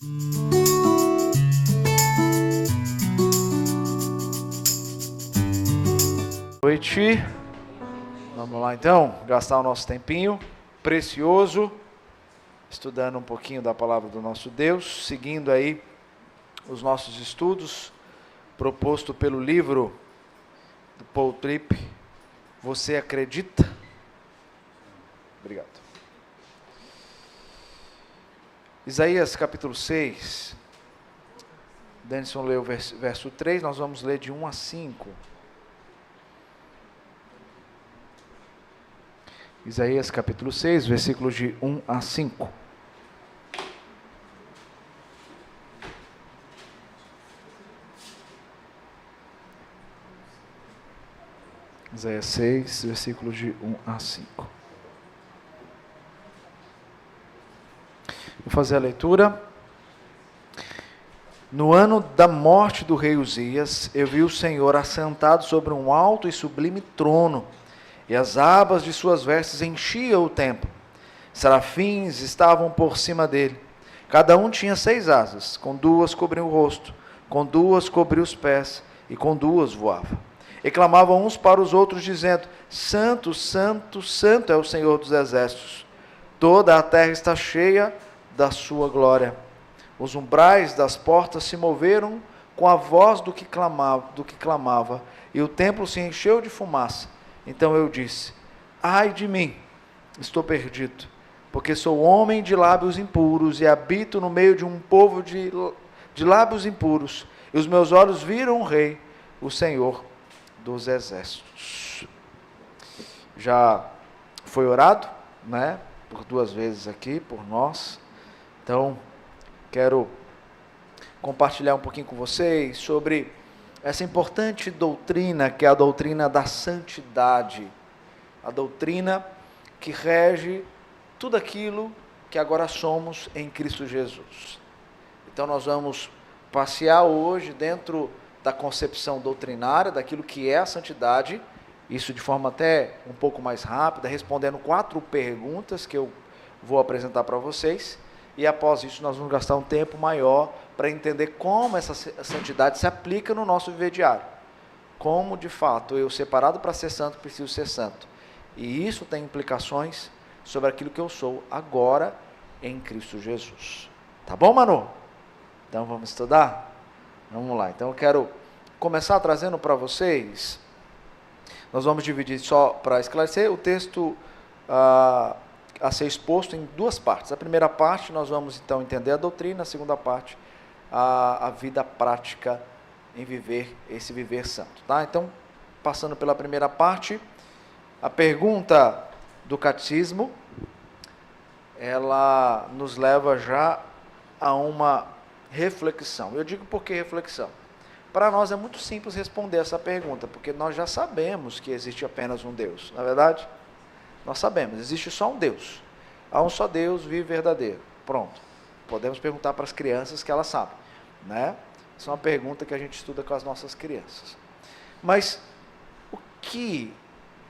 Boa noite. Vamos lá então, gastar o nosso tempinho precioso, estudando um pouquinho da palavra do nosso Deus, seguindo aí os nossos estudos, proposto pelo livro do Paul Tripp, Você Acredita? Obrigado. Isaías capítulo 6, Denison leu verso 3, nós vamos ler de 1 a 5. Isaías capítulo 6, versículos de 1 a 5. Isaías 6, versículos de 1 a 5. Vou fazer a leitura. No ano da morte do rei Uzias, eu vi o Senhor assentado sobre um alto e sublime trono, e as abas de suas vestes enchiam o templo. Serafins estavam por cima dele. Cada um tinha 6 asas, com 2 cobriam o rosto, com 2 cobriam os pés, e com 2 voava. E clamavam uns para os outros, dizendo: Santo, Santo, Santo é o Senhor dos exércitos. Toda a terra está cheia da sua glória. Os umbrais das portas se moveram com a voz do que clamava, e o templo se encheu de fumaça. Então eu disse: ai de mim, estou perdido, porque sou homem de lábios impuros e habito no meio de um povo de lábios impuros, e os meus olhos viram o Rei, o Senhor dos exércitos. Já foi orado, né, por 2 vezes aqui, por nós. Então, quero compartilhar um pouquinho com vocês sobre essa importante doutrina, que é a doutrina da santidade, a doutrina que rege tudo aquilo que agora somos em Cristo Jesus. Então nós vamos passear hoje dentro da concepção doutrinária, daquilo que é a santidade, isso de forma até um pouco mais rápida, respondendo 4 perguntas que eu vou apresentar para vocês, e após isso nós vamos gastar um tempo maior para entender como essa santidade se aplica no nosso viver diário. Como, de fato, eu, separado para ser santo, preciso ser santo. E isso tem implicações sobre aquilo que eu sou agora em Cristo Jesus. Tá bom, Manu? Então, vamos estudar? Vamos lá. Então, eu quero começar trazendo para vocês, nós vamos dividir só para esclarecer o texto a ser exposto em 2 partes. A primeira parte, nós vamos, então, entender a doutrina. A segunda parte, a vida prática em viver esse viver santo, tá? Então, passando pela primeira parte, a pergunta do catecismo, ela nos leva já a uma reflexão. Eu digo por que reflexão? Para nós é muito simples responder essa pergunta, porque nós já sabemos que existe apenas um Deus, não é verdade? Nós sabemos, existe só um Deus. Há um só Deus vivo e verdadeiro. Pronto. Podemos perguntar para as crianças que elas sabem, né? Essa é uma pergunta que a gente estuda com as nossas crianças. Mas o que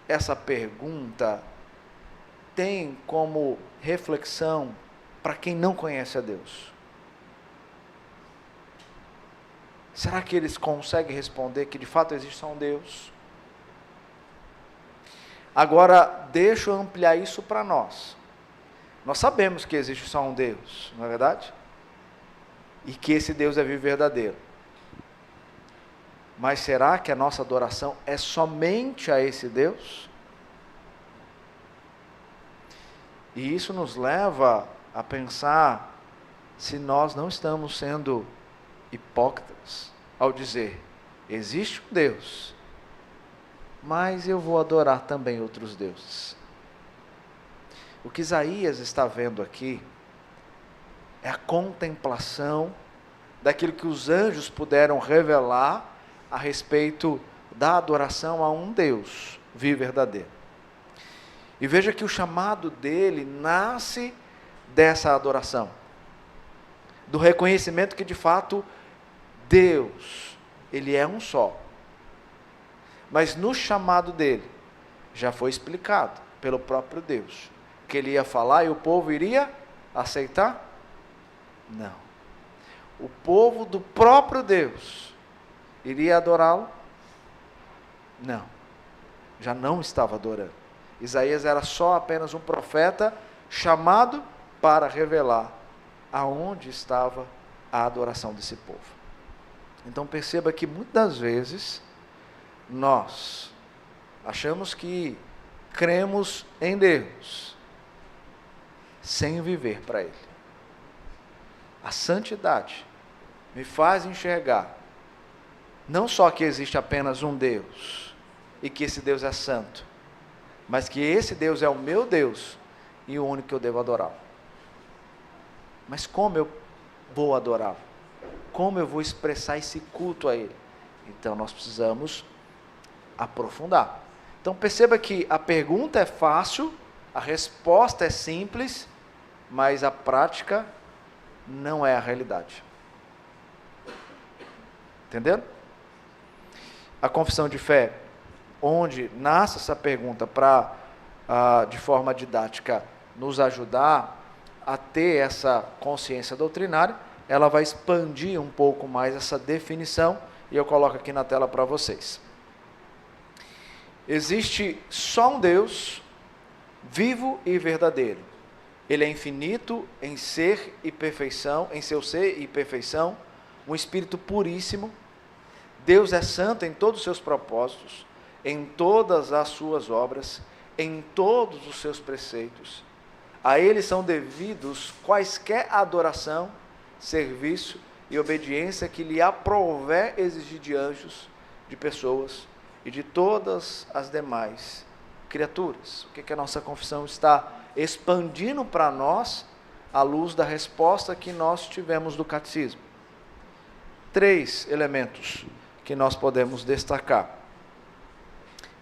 essa pergunta tem como reflexão para quem não conhece a Deus? Será que eles conseguem responder que de fato existe só um Deus? Agora, deixa eu ampliar isso para nós. Nós sabemos que existe só um Deus, não é verdade? E que esse Deus é vivo e verdadeiro. Mas será que a nossa adoração é somente a esse Deus? E isso nos leva a pensar se nós não estamos sendo hipócritas ao dizer: existe um Deus, mas eu vou adorar também outros deuses. O que Isaías está vendo aqui é a contemplação daquilo que os anjos puderam revelar a respeito da adoração a um Deus vivo e verdadeiro. E veja que o chamado dele nasce dessa adoração, do reconhecimento que de fato Deus, ele é um só. Mas no chamado dele, já foi explicado pelo próprio Deus, que ele ia falar e o povo iria aceitar? Não. o povo do próprio Deus iria adorá-lo? Não, já não estava adorando. Isaías era só apenas um profeta chamado para revelar aonde estava a adoração desse povo. Então perceba que muitas vezes nós achamos que cremos em Deus sem viver para Ele. A santidade me faz enxergar não só que existe apenas um Deus e que esse Deus é santo, mas que esse Deus é o meu Deus e o único que eu devo adorá-lo. Mas como eu vou adorá-lo? Como eu vou expressar esse culto a Ele? Então nós precisamos aprofundar. Então perceba que a pergunta é fácil, a resposta é simples, mas a prática não é a realidade. Entendendo? A confissão de fé, onde nasce essa pergunta para, de forma didática, nos ajudar a ter essa consciência doutrinária, ela vai expandir um pouco mais essa definição, e eu coloco aqui na tela para vocês. Existe só um Deus, vivo e verdadeiro. Ele é infinito em ser e perfeição, em seu ser e perfeição, um espírito puríssimo. Deus é santo em todos os seus propósitos, em todas as suas obras, em todos os seus preceitos. A Ele são devidos quaisquer adoração, serviço e obediência que lhe aprouver exigir de anjos, de pessoas e de todas as demais criaturas. O que a nossa confissão está expandindo para nós à luz da resposta que nós tivemos do catecismo? 3 elementos que nós podemos destacar.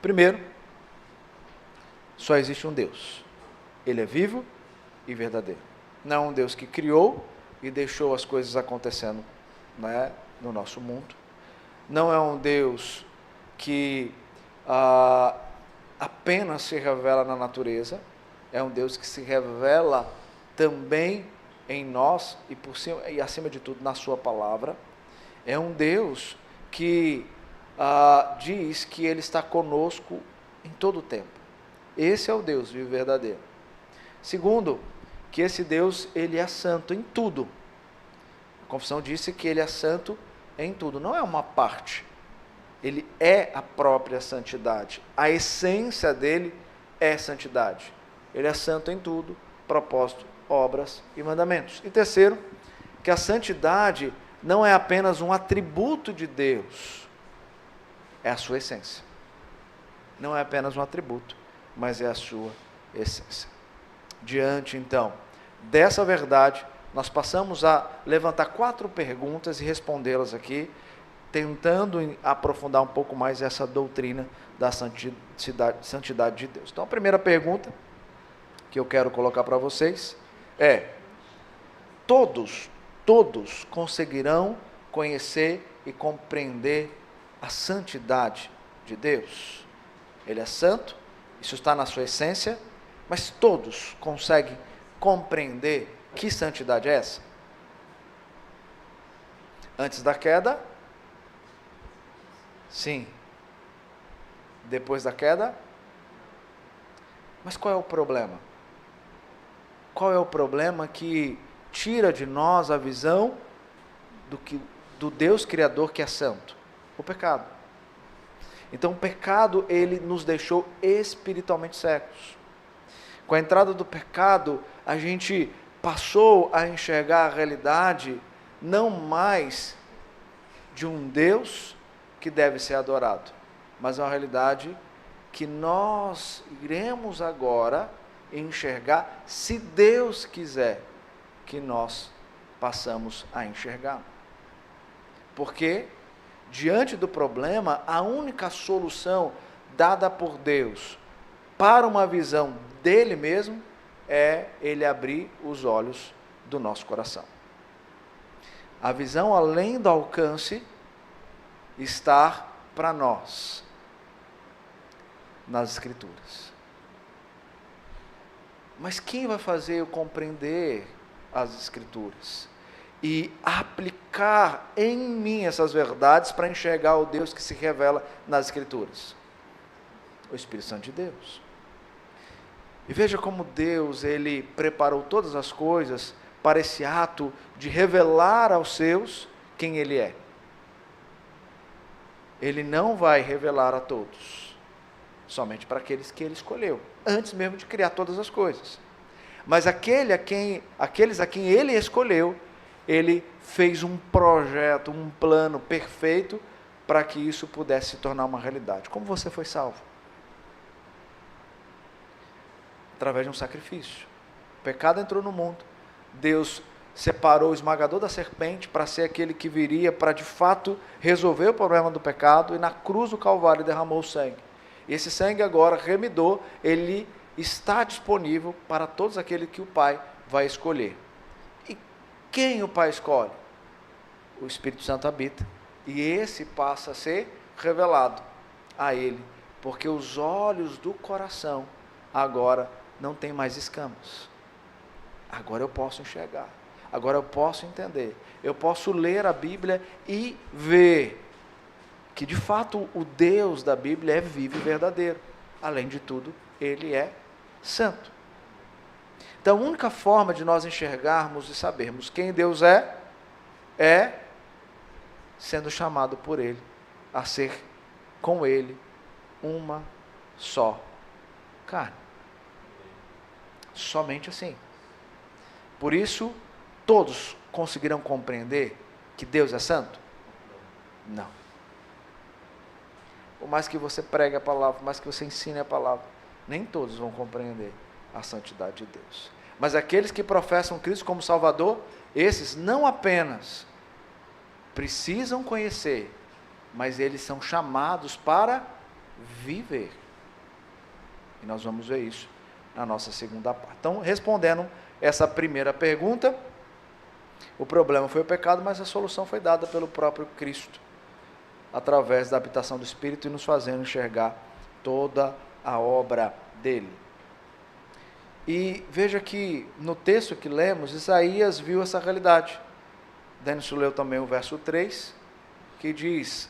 Primeiro, só existe um Deus. Ele é vivo e verdadeiro. Não é um Deus que criou e deixou as coisas acontecendo, né, no nosso mundo. Não é um Deus que apenas se revela na natureza. É um Deus que se revela também em nós e por cima e acima de tudo na sua palavra. É um Deus que diz que Ele está conosco em todo o tempo. Esse é o Deus vivo e verdadeiro. Segundo, que esse Deus, Ele é santo em tudo. A confissão disse que Ele é santo em tudo. Não é uma parte. Ele é a própria santidade. A essência dele é santidade. Ele é santo em tudo, propósito, obras e mandamentos. E terceiro, que a santidade não é apenas um atributo de Deus, é a sua essência. Não é apenas um atributo, mas é a sua essência. Diante, então, dessa verdade, nós passamos a levantar 4 perguntas e respondê-las aqui, tentando aprofundar um pouco mais essa doutrina da santidade de Deus. Então, a primeira pergunta que eu quero colocar para vocês é: todos conseguirão conhecer e compreender a santidade de Deus? Ele é santo, isso está na sua essência, mas todos conseguem compreender que santidade é essa? Antes da queda? Sim. Depois da queda? Mas qual é o problema? Qual é o problema que tira de nós a visão do Deus Criador que é santo? O pecado. Então o pecado, ele nos deixou espiritualmente cegos. Com a entrada do pecado, a gente passou a enxergar a realidade não mais de um Deus que deve ser adorado, mas é uma realidade que nós iremos agora enxergar, se Deus quiser que nós passamos a enxergar. Porque, diante do problema, a única solução dada por Deus para uma visão dele mesmo é Ele abrir os olhos do nosso coração. A visão além do alcance está para nós nas Escrituras. Mas quem vai fazer eu compreender as Escrituras? e aplicar em mim essas verdades para enxergar o Deus que se revela nas Escrituras? O Espírito Santo de Deus. E veja como Deus, Ele preparou todas as coisas para esse ato de revelar aos seus quem Ele é. Ele não vai revelar a todos, somente para aqueles que Ele escolheu, antes mesmo de criar todas as coisas. Mas aqueles a quem Ele escolheu, Ele fez um projeto, um plano perfeito para que isso pudesse se tornar uma realidade. Como você foi salvo? Através de um sacrifício. O pecado entrou no mundo. Deus separou o esmagador da serpente para ser aquele que viria para de fato resolver o problema do pecado, e na cruz do Calvário derramou o sangue. E esse sangue agora remidou, ele está disponível para todos aqueles que o Pai vai escolher. E quem o Pai escolhe? O Espírito Santo habita, e esse passa a ser revelado a ele, porque os olhos do coração agora não tem mais escamas. Agora eu posso enxergar, agora eu posso entender, eu posso ler a Bíblia e ver que de fato o Deus da Bíblia é vivo e verdadeiro. Além de tudo, Ele é santo. Então a única forma de nós enxergarmos e sabermos quem Deus é sendo chamado por Ele a ser com Ele uma só carne. Somente assim. Por isso, todos conseguirão compreender que Deus é santo? Não. Por mais que você pregue a palavra, por mais que você ensine a palavra, nem todos vão compreender a santidade de Deus. Mas aqueles que professam Cristo como Salvador, esses não apenas precisam conhecer, mas eles são chamados para viver. E nós vamos ver isso na nossa segunda parte. Então, respondendo essa primeira pergunta, o problema foi o pecado, mas a solução foi dada pelo próprio Cristo, através da habitação do Espírito e nos fazendo enxergar toda a obra dele. E veja que no texto que lemos, Isaías viu essa realidade. Denilson leu também o verso 3, que diz: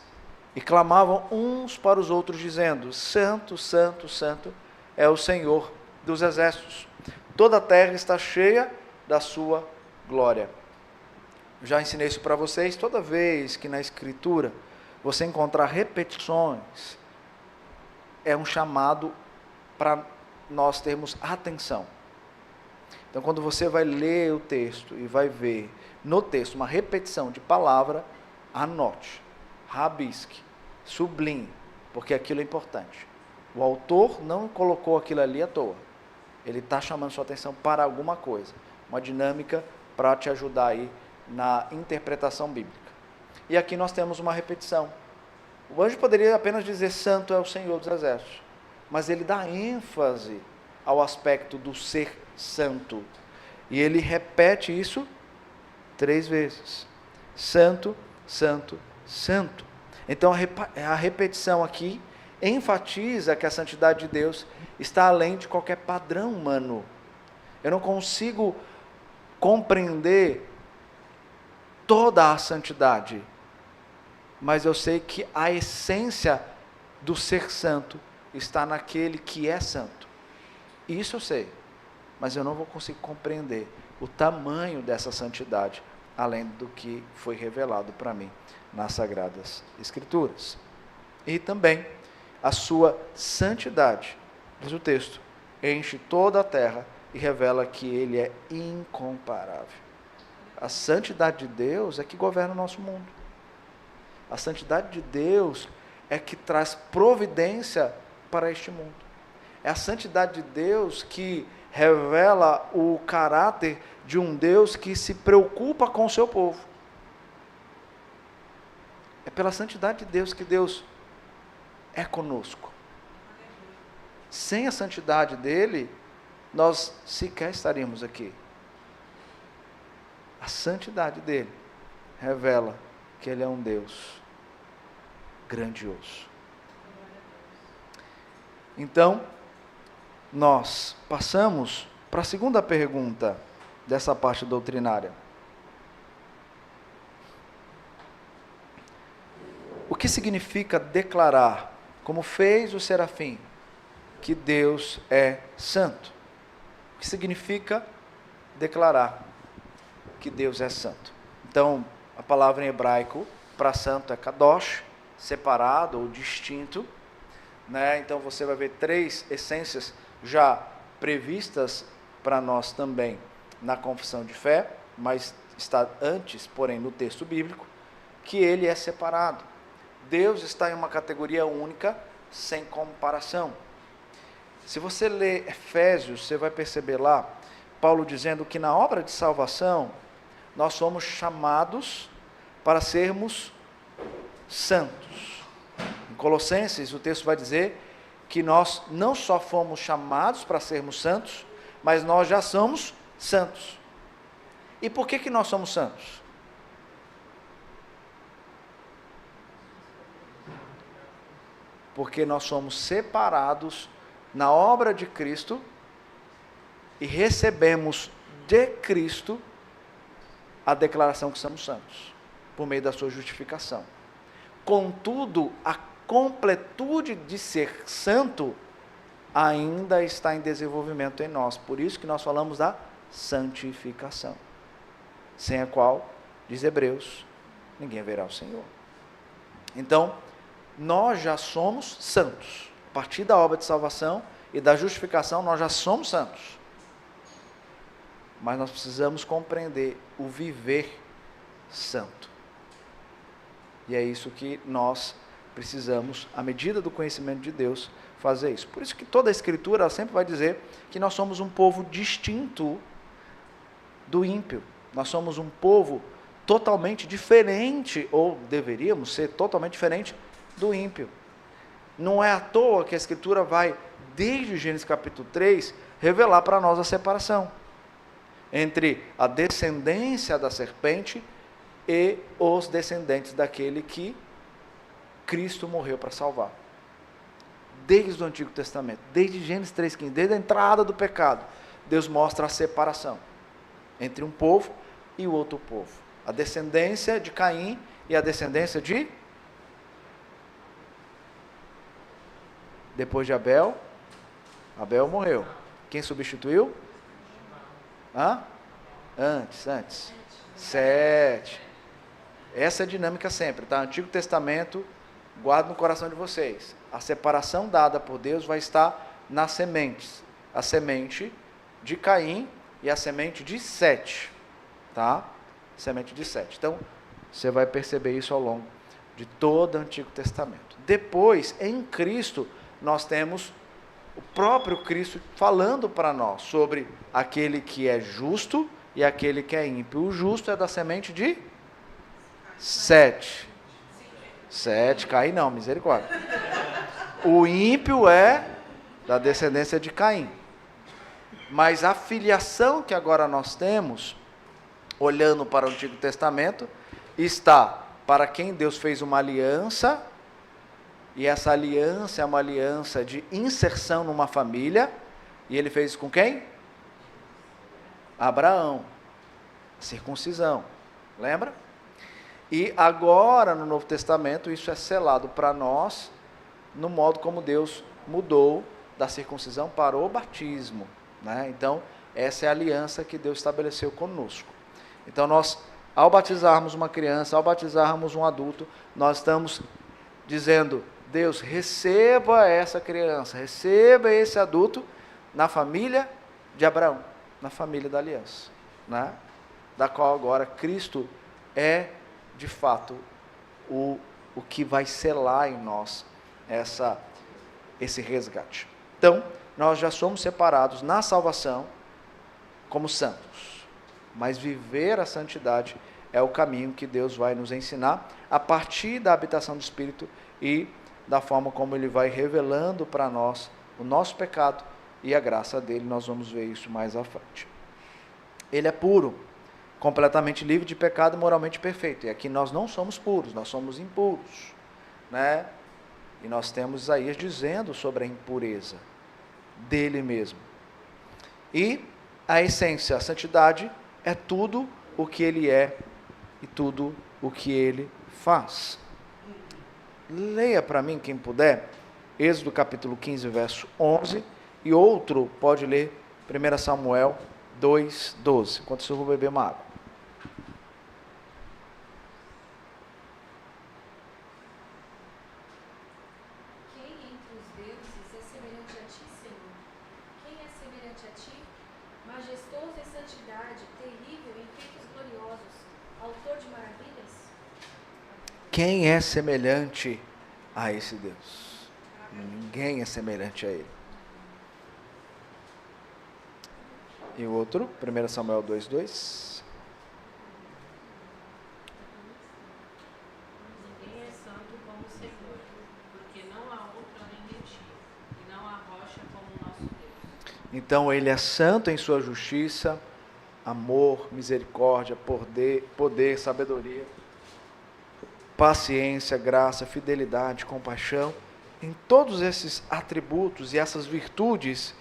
e clamavam uns para os outros, dizendo: Santo, Santo, Santo é o Senhor dos exércitos. Toda a terra está cheia da sua glória. Já ensinei isso para vocês. Toda vez que na Escritura você encontrar repetições, é um chamado para nós termos atenção. Então, quando você vai ler o texto e vai ver no texto uma repetição de palavra, anote, rabisque, sublinhe, porque aquilo é importante. O autor não colocou aquilo ali à toa. Ele está chamando sua atenção para alguma coisa, uma dinâmica para te ajudar aí na interpretação bíblica. E aqui nós temos uma repetição. O anjo poderia apenas dizer: Santo é o Senhor dos exércitos, mas ele dá ênfase ao aspecto do ser santo, e ele repete isso 3 vezes: Santo, Santo, Santo. Então a repetição aqui enfatiza que a santidade de Deus está além de qualquer padrão humano. Eu não consigo compreender toda a santidade, mas eu sei que a essência do ser santo está naquele que é santo. Isso eu sei, mas eu não vou conseguir compreender o tamanho dessa santidade, além do que foi revelado para mim nas Sagradas Escrituras. E também a sua santidade, diz o texto, enche toda a terra e revela que Ele é incomparável. A santidade de Deus é que governa o nosso mundo. A santidade de Deus é que traz providência para este mundo. É a santidade de Deus que revela o caráter de um Deus que se preocupa com o seu povo. É pela santidade de Deus que Deus é conosco. Sem a santidade dele, nós sequer estaríamos aqui. A santidade dele revela que ele é um Deus grandioso. Então, nós passamos para a segunda pergunta dessa parte doutrinária. que significa declarar, como fez o serafim, que Deus é santo? O que significa declarar que Deus é santo? Então, a palavra em hebraico para santo é kadosh, separado ou distinto, né? Então você vai ver 3 essências já previstas para nós também na confissão de fé, mas está antes, porém, no texto bíblico, que ele é separado. Deus está em uma categoria única, sem comparação. Se você ler Efésios, você vai perceber lá, Paulo dizendo que na obra de salvação, nós somos chamados para sermos santos. Em Colossenses, o texto vai dizer que nós não só fomos chamados para sermos santos, mas nós já somos santos. E por que nós somos santos? Porque nós somos separados na obra de Cristo e recebemos de Cristo a declaração que somos santos, por meio da sua justificação. Contudo, a completude de ser santo ainda está em desenvolvimento em nós. Por isso que nós falamos da santificação, sem a qual, diz Hebreus, ninguém verá o Senhor. Então, nós já somos santos. A partir da obra de salvação e da justificação, nós já somos santos. Mas nós precisamos compreender o viver santo. E é isso que nós precisamos, à medida do conhecimento de Deus, fazer isso. Por isso que toda a Escritura ela sempre vai dizer que nós somos um povo distinto do ímpio. Nós somos um povo totalmente diferente, ou deveríamos ser totalmente diferente do ímpio. Não é à toa que a Escritura vai, desde Gênesis capítulo 3, revelar para nós a separação entre a descendência da serpente e os descendentes daquele que Cristo morreu para salvar. Desde o Antigo Testamento, desde Gênesis 3,15, desde a entrada do pecado, Deus mostra a separação entre um povo e o outro povo. A descendência de Caim e a descendência de... Depois de Abel, Abel morreu. Quem substituiu? Antes. 7. Essa é a dinâmica sempre, tá? Antigo Testamento, guarda no coração de vocês. A separação dada por Deus vai estar nas sementes. A semente de Caim e a semente de Sete, tá? Semente de Sete. Então, você vai perceber isso ao longo de todo o Antigo Testamento. Depois, em Cristo, nós temos o próprio Cristo falando para nós sobre aquele que é justo e aquele que é ímpio. O justo é da semente de Sete. Caim não, misericórdia. O ímpio é da descendência de Caim. Mas a filiação que agora nós temos, olhando para o Antigo Testamento, está para quem Deus fez uma aliança, e essa aliança é uma aliança de inserção numa família, e ele fez com quem? Abraão, circuncisão, lembra? E agora no Novo Testamento isso é selado para nós, no modo como Deus mudou da circuncisão para o batismo, né? Então essa é a aliança que Deus estabeleceu conosco. Então nós, ao batizarmos uma criança, ao batizarmos um adulto, nós estamos dizendo: Deus, receba essa criança, receba esse adulto na família de Abraão, na família da aliança, né? Da qual agora Cristo é, de fato, o que vai selar em nós esse resgate. Então, nós já somos separados na salvação como santos, mas viver a santidade é o caminho que Deus vai nos ensinar a partir da habitação do Espírito e da forma como Ele vai revelando para nós o nosso pecado e a graça dele. Nós vamos ver isso mais à frente. Ele é puro, completamente livre de pecado, moralmente perfeito. E aqui nós não somos puros, nós somos impuros, né? E nós temos Isaías dizendo sobre a impureza dele mesmo. E a essência, a santidade, é tudo o que ele é e tudo o que ele faz. Leia para mim, quem puder, Êxodo capítulo 15, verso 11, e outro pode ler 1 Samuel 2, 12, enquanto eu vou beber uma água. Quem entre os deuses é semelhante a ti, Senhor? Quem é semelhante a ti? Majestoso em santidade, terrível em feitos gloriosos, autor de maravilhas? Quem é semelhante a esse Deus? Ninguém é semelhante a ele. E o outro, 1 Samuel 2, 2. Ninguém é santo como o Senhor, porque não há outro além de ti, e não há rocha como o nosso Deus. Então ele é santo em sua justiça, amor, misericórdia, poder, sabedoria, paciência, graça, fidelidade, compaixão. Em todos esses atributos e essas virtudes,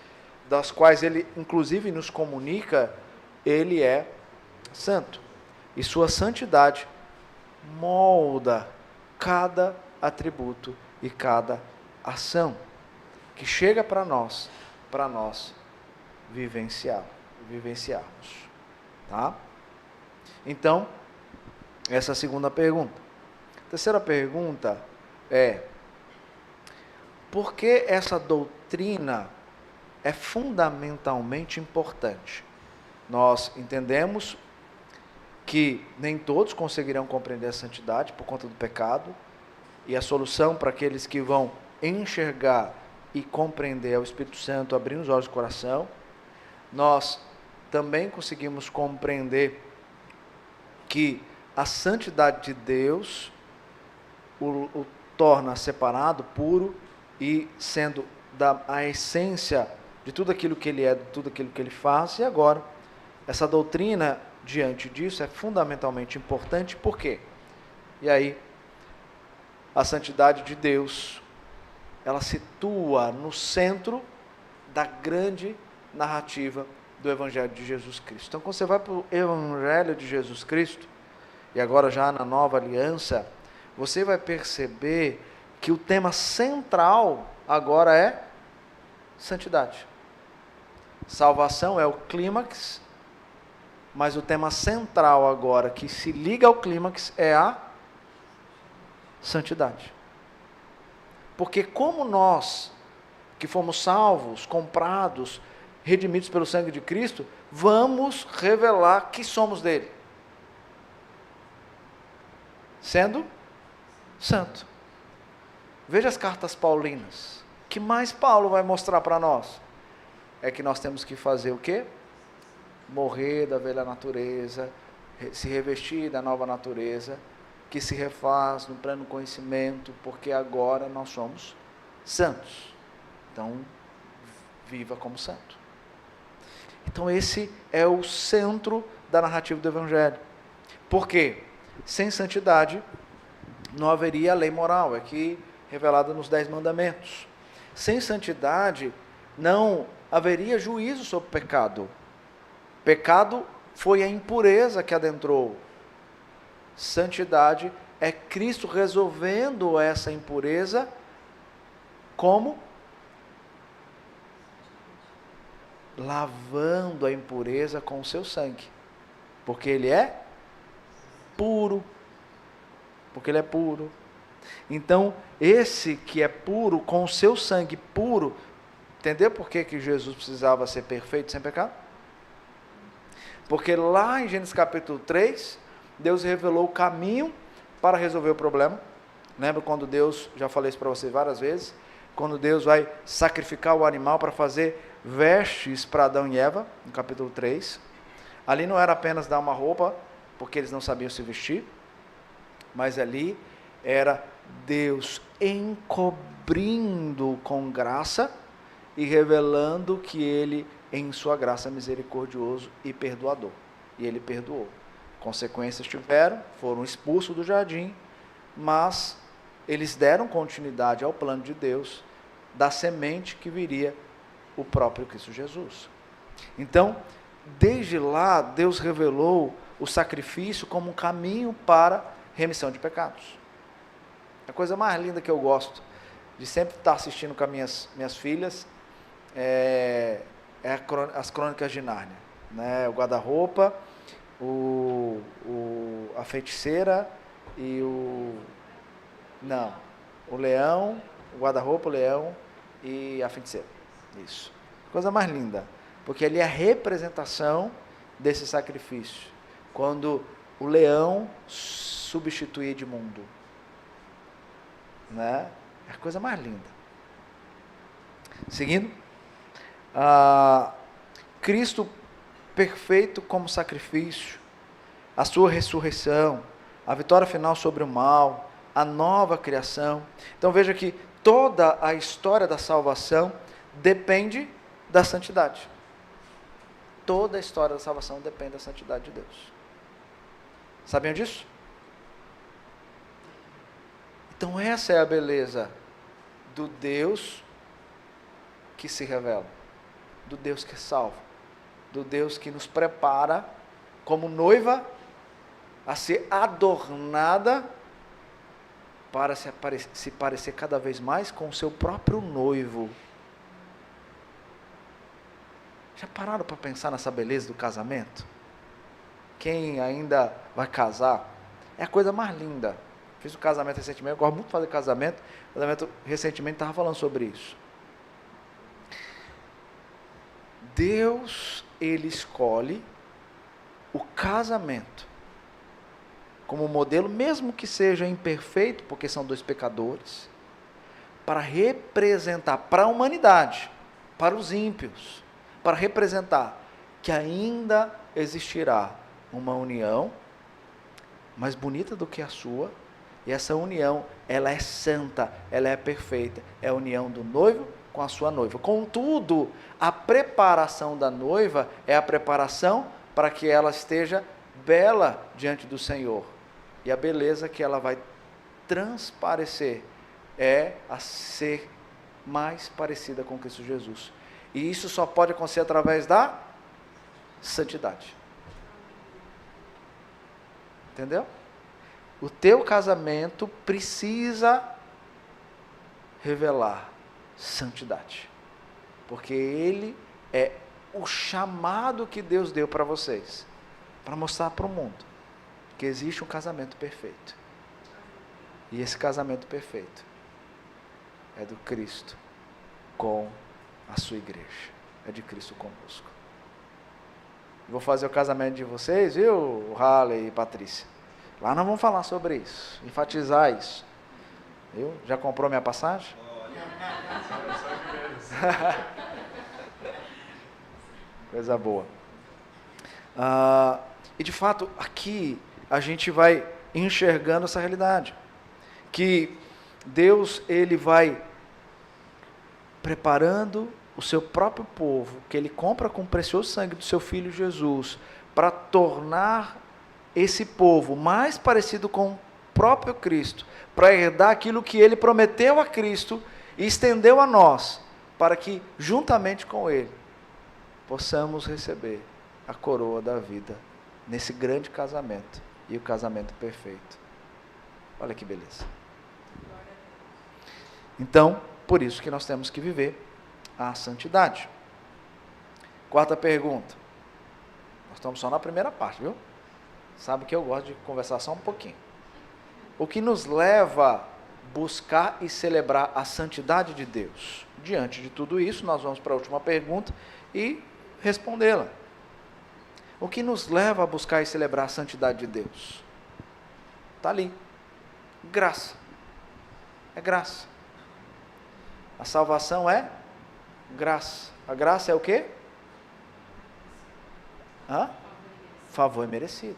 das quais ele inclusive nos comunica, ele é santo. E sua santidade molda cada atributo e cada ação que chega para nós vivenciarmos. Tá? Então, essa é a segunda pergunta. A terceira pergunta é: por que essa doutrina é fundamentalmente importante? Nós entendemos que nem todos conseguirão compreender a santidade por conta do pecado, e a solução para aqueles que vão enxergar e compreender é o Espírito Santo abrindo os olhos do coração. Nós também conseguimos compreender que a santidade de Deus o torna separado, puro, e sendo a essência de tudo aquilo que ele é, de tudo aquilo que ele faz. E agora, essa doutrina, diante disso, é fundamentalmente importante. Por quê? E aí, a santidade de Deus, ela situa no centro da grande narrativa do Evangelho de Jesus Cristo. Então, quando você vai para o Evangelho de Jesus Cristo, e agora já na nova aliança, você vai perceber que o tema central agora é santidade. Salvação é o clímax, mas o tema central agora, que se liga ao clímax, é a santidade. Porque como nós, que fomos salvos, comprados, redimidos pelo sangue de Cristo, vamos revelar que somos dele, sendo santo. Veja as cartas paulinas. O que mais Paulo vai mostrar para nós? É que nós temos que fazer o quê? Morrer da velha natureza, se revestir da nova natureza, que se refaz no pleno conhecimento, porque agora nós somos santos. Então, viva como santo. Então, esse é o centro da narrativa do Evangelho. Por quê? Sem santidade, não haveria lei moral, aqui revelada nos 10 mandamentos. Sem santidade, não haveria juízo sobre o pecado. Pecado foi a impureza que adentrou. Santidade é Cristo resolvendo essa impureza como? Lavando a impureza com o seu sangue. Porque ele é puro. Porque ele é puro. Então, esse que é puro, com o seu sangue puro, entendeu por que Jesus precisava ser perfeito sem pecado? Porque lá em Gênesis capítulo 3, Deus revelou o caminho para resolver o problema. Lembra quando Deus, já falei isso para vocês várias vezes, quando Deus vai sacrificar o animal para fazer vestes para Adão e Eva, no capítulo 3. Ali não era apenas dar uma roupa, porque eles não sabiam se vestir, mas ali era Deus encobrindo com graça e revelando que Ele, em sua graça, é misericordioso e perdoador. E Ele perdoou. Consequências tiveram, foram expulsos do jardim, mas eles deram continuidade ao plano de Deus, da semente que viria o próprio Cristo Jesus. Então, desde lá, Deus revelou o sacrifício como um caminho para remissão de pecados. A coisa mais linda que eu gosto de sempre estar assistindo com as minhas filhas as Crônicas de Nárnia, né? O guarda-roupa, a feiticeira e o leão, o guarda-roupa, o leão e a feiticeira. Isso. Coisa mais linda, porque ali é a representação desse sacrifício, quando o leão substitui Edmundo, né? É a coisa mais linda. Seguindo, Cristo perfeito como sacrifício, a sua ressurreição, a vitória final sobre o mal, a nova criação. Então veja que toda a história da salvação depende da santidade. Toda a história da salvação depende da santidade de Deus. Sabiam disso? Então essa é a beleza do Deus que se revela, do Deus que salva, do Deus que nos prepara como noiva a ser adornada para se parecer cada vez mais com o seu próprio noivo. Já pararam para pensar nessa beleza do casamento? Quem ainda vai casar, é a coisa mais linda. Fiz o casamento recentemente, eu gosto muito de fazer casamento. O casamento recentemente estava falando sobre isso. Deus, Ele escolhe o casamento como modelo, mesmo que seja imperfeito, porque são dois pecadores, para representar para a humanidade, para os ímpios, para representar que ainda existirá uma união mais bonita do que a sua, e essa união, ela é santa, ela é perfeita, é a união do noivo com a sua noiva. Contudo, a preparação da noiva é a preparação para que ela esteja bela diante do Senhor, e a beleza que ela vai transparecer é a ser mais parecida com Cristo Jesus, e isso só pode acontecer através da santidade. Entendeu? O teu casamento precisa revelar santidade, porque ele é o chamado que Deus deu para vocês, para mostrar para o mundo que existe um casamento perfeito, e esse casamento perfeito é do Cristo com a sua igreja, é de Cristo conosco. Vou fazer o casamento de vocês, viu, Halley e Patrícia? Lá nós vamos falar sobre isso, enfatizar isso. Viu? Já comprou minha passagem? Coisa boa. E de fato, aqui a gente vai enxergando essa realidade, que Deus, Ele vai preparando o seu próprio povo, que Ele compra com o precioso sangue do seu Filho Jesus, para tornar esse povo mais parecido com o próprio Cristo, para herdar aquilo que Ele prometeu a Cristo e estendeu a nós, para que juntamente com Ele possamos receber a coroa da vida nesse grande casamento, e o casamento perfeito. Olha que beleza. Então, por isso que nós temos que viver a santidade. Quarta pergunta. Nós estamos só na primeira parte, viu? Sabe que eu gosto de conversar só um pouquinho. O que nos leva a buscar e celebrar a santidade de Deus? Diante de tudo isso, nós vamos para a última pergunta e respondê-la. O que nos leva a buscar e celebrar a santidade de Deus? Está ali. Graça. É graça. A salvação é graça. A graça é o quê? Favor merecido.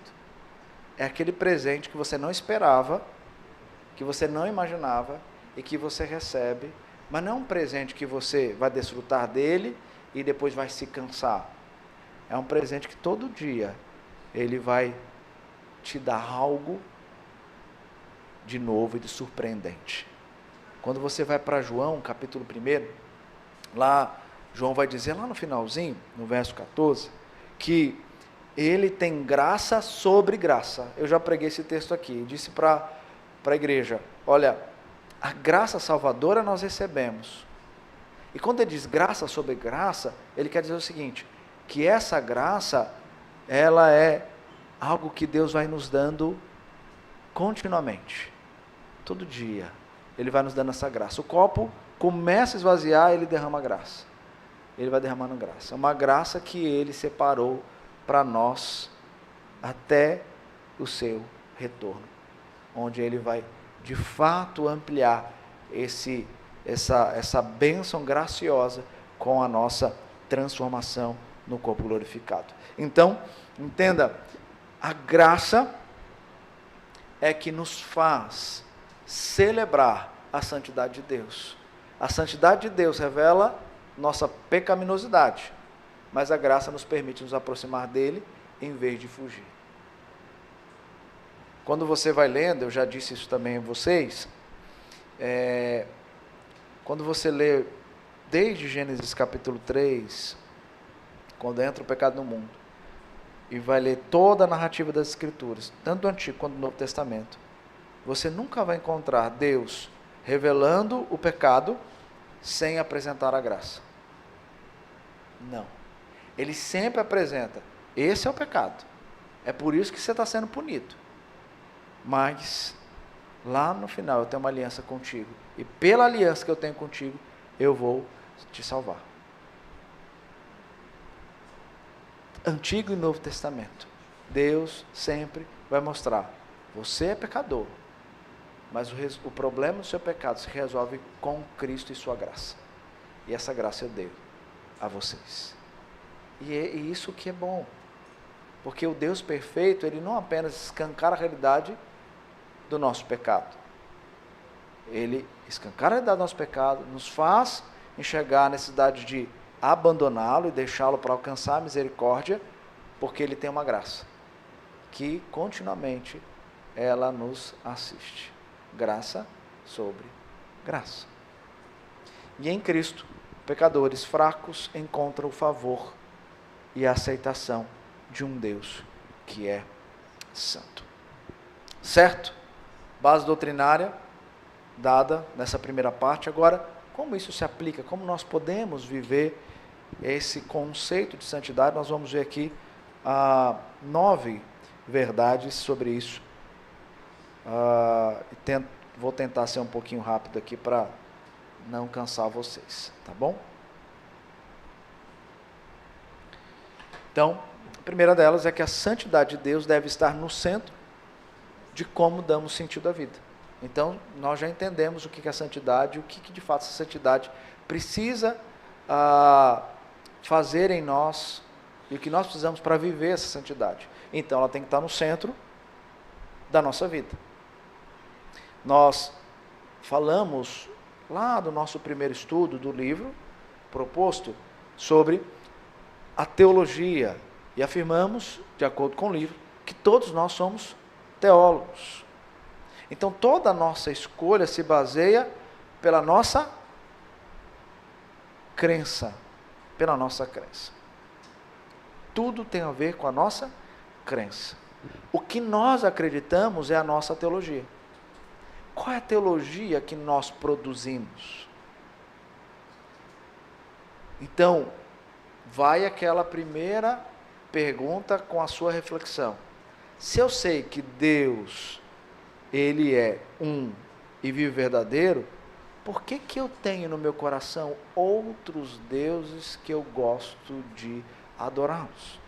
É aquele presente que você não esperava, que você não imaginava e que você recebe, mas não é um presente que você vai desfrutar dele e depois vai se cansar. É um presente que todo dia ele vai te dar algo de novo e de surpreendente. Quando você vai para João, capítulo 1, lá João vai dizer lá no finalzinho, no verso 14, que ele tem graça sobre graça. Eu já preguei esse texto aqui, disse para a igreja, olha, A graça salvadora nós recebemos. E quando ele diz graça sobre graça, ele quer dizer o seguinte, que essa graça, ela é algo que Deus vai nos dando continuamente. Todo dia, ele vai nos dando essa graça. O copo começa a esvaziar, ele derrama graça. Ele vai derramando graça. É uma graça que ele separou para nós até o seu retorno, onde ele vai de fato ampliar essa bênção graciosa com a nossa transformação no corpo glorificado. Então, entenda, a graça é que nos faz celebrar a santidade de Deus. A santidade de Deus revela nossa pecaminosidade, mas a graça nos permite nos aproximar dele em vez de fugir. Quando você vai lendo, eu já disse isso também a vocês, quando você lê desde Gênesis capítulo 3, quando entra o pecado no mundo, e vai ler toda a narrativa das Escrituras, tanto do Antigo quanto do Novo Testamento, você nunca vai encontrar Deus revelando o pecado sem apresentar a graça. Não. Ele sempre apresenta, esse é o pecado. É por isso que você está sendo punido. Mas, lá no final, eu tenho uma aliança contigo. E pela aliança que eu tenho contigo, eu vou te salvar. Antigo e Novo Testamento. Deus sempre vai mostrar, você é pecador, mas o problema do seu pecado se resolve com Cristo e sua graça. E essa graça eu dei a vocês. E isso que é bom. Porque o Deus perfeito, ele não apenas escancara a realidade do nosso pecado. Ele escancara a realidade do nosso pecado, nos faz enxergar a necessidade de abandoná-lo e deixá-lo para alcançar a misericórdia, porque ele tem uma graça, que continuamente ela nos assiste. Graça sobre graça. E em Cristo, pecadores fracos encontram o favor e a aceitação de um Deus que é santo. Certo? Base doutrinária dada nessa primeira parte. Agora, como isso se aplica? Como nós podemos viver esse conceito de santidade? Nós vamos ver aqui 9 verdades sobre isso. Vou tentar ser um pouquinho rápido aqui para não cansar vocês, tá bom? Então, a primeira delas é que a santidade de Deus deve estar no centro de como damos sentido à vida. Então, nós já entendemos o que é a santidade, o que de fato essa santidade precisa fazer em nós e o que nós precisamos para viver essa santidade. Então, ela tem que estar no centro da nossa vida. Nós falamos lá do nosso primeiro estudo do livro proposto sobre a teologia e afirmamos, de acordo com o livro, que todos nós somos teólogos. Então toda a nossa escolha se baseia pela nossa crença, Tudo tem a ver com a nossa crença. O que nós acreditamos é a nossa teologia. Qual é a teologia que nós produzimos? Então, vai aquela primeira pergunta com a sua reflexão. Se eu sei que Deus, Ele é um e vive verdadeiro, por que eu tenho no meu coração outros deuses que eu gosto de adorá-los?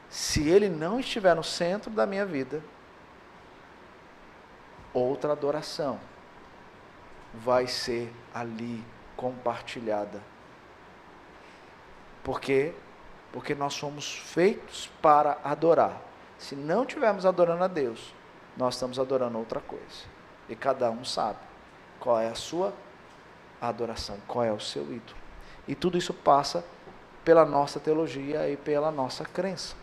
Se Ele não estiver no centro da minha vida, outra adoração vai ser ali compartilhada. Por quê? Porque nós somos feitos para adorar. Se não estivermos adorando a Deus, nós estamos adorando outra coisa. E cada um sabe qual é a sua adoração, qual é o seu ídolo. E tudo isso passa pela nossa teologia e pela nossa crença.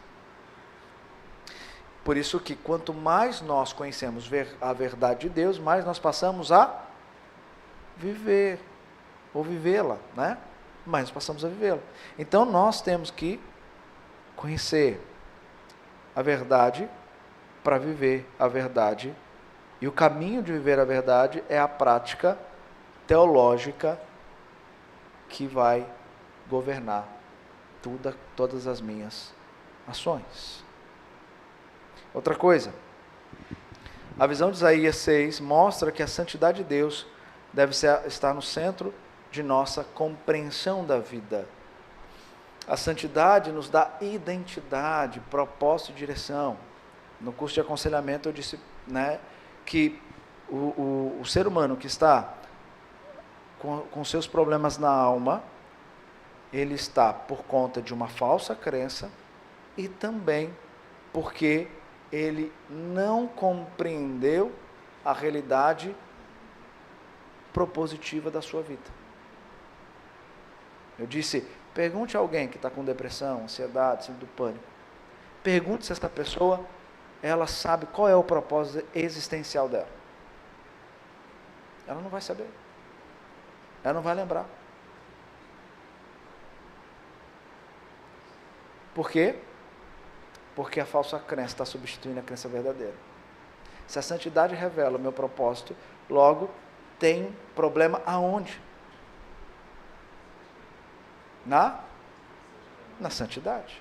Por isso que quanto mais nós conhecemos a verdade de Deus, mais nós passamos a viver, ou vivê-la, né? Mais nós passamos a vivê-la. Então nós temos que conhecer a verdade para viver a verdade. E o caminho de viver a verdade é a prática teológica que vai governar todas as minhas ações. Outra coisa, a visão de Isaías 6 mostra que a santidade de Deus deve estar no centro de nossa compreensão da vida. A santidade nos dá identidade, propósito e direção. No curso de aconselhamento eu disse, que o ser humano que está com seus problemas na alma, ele está por conta de uma falsa crença e também porque ele não compreendeu a realidade propositiva da sua vida. Eu disse, pergunte a alguém que está com depressão, ansiedade, síndrome do pânico. Pergunte se essa pessoa, ela sabe qual é o propósito existencial dela. Ela não vai saber. Ela não vai lembrar. Por quê? Porque a falsa crença está substituindo a crença verdadeira. Se a santidade revela o meu propósito, logo tem problema aonde? Na santidade.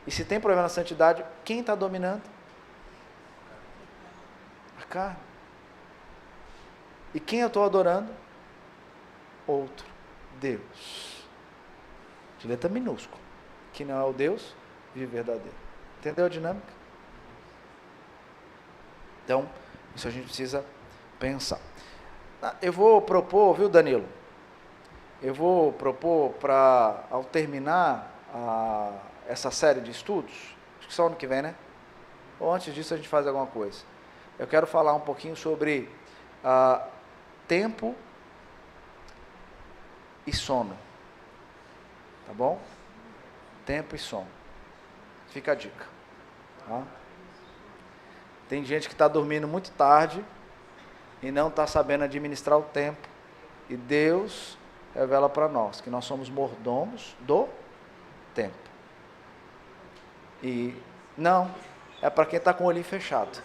E se tem problema na santidade, quem está dominando? A carne. E quem eu estou adorando? Outro. Deus. De letra minúscula. Que não é o Deus verdadeiro. Entendeu a dinâmica? Então, isso a gente precisa pensar. Eu vou propor, viu, Danilo? Eu vou propor para, ao terminar essa série de estudos, acho que só ano que vem, né? Ou antes disso a gente faz alguma coisa. Eu quero falar um pouquinho sobre tempo e sono. Tá bom? Tempo e sono. Fica a dica. Tá? Tem gente que está dormindo muito tarde e não está sabendo administrar o tempo. E Deus revela para nós que nós somos mordomos do tempo. E não, é para quem está com o olhinho fechado.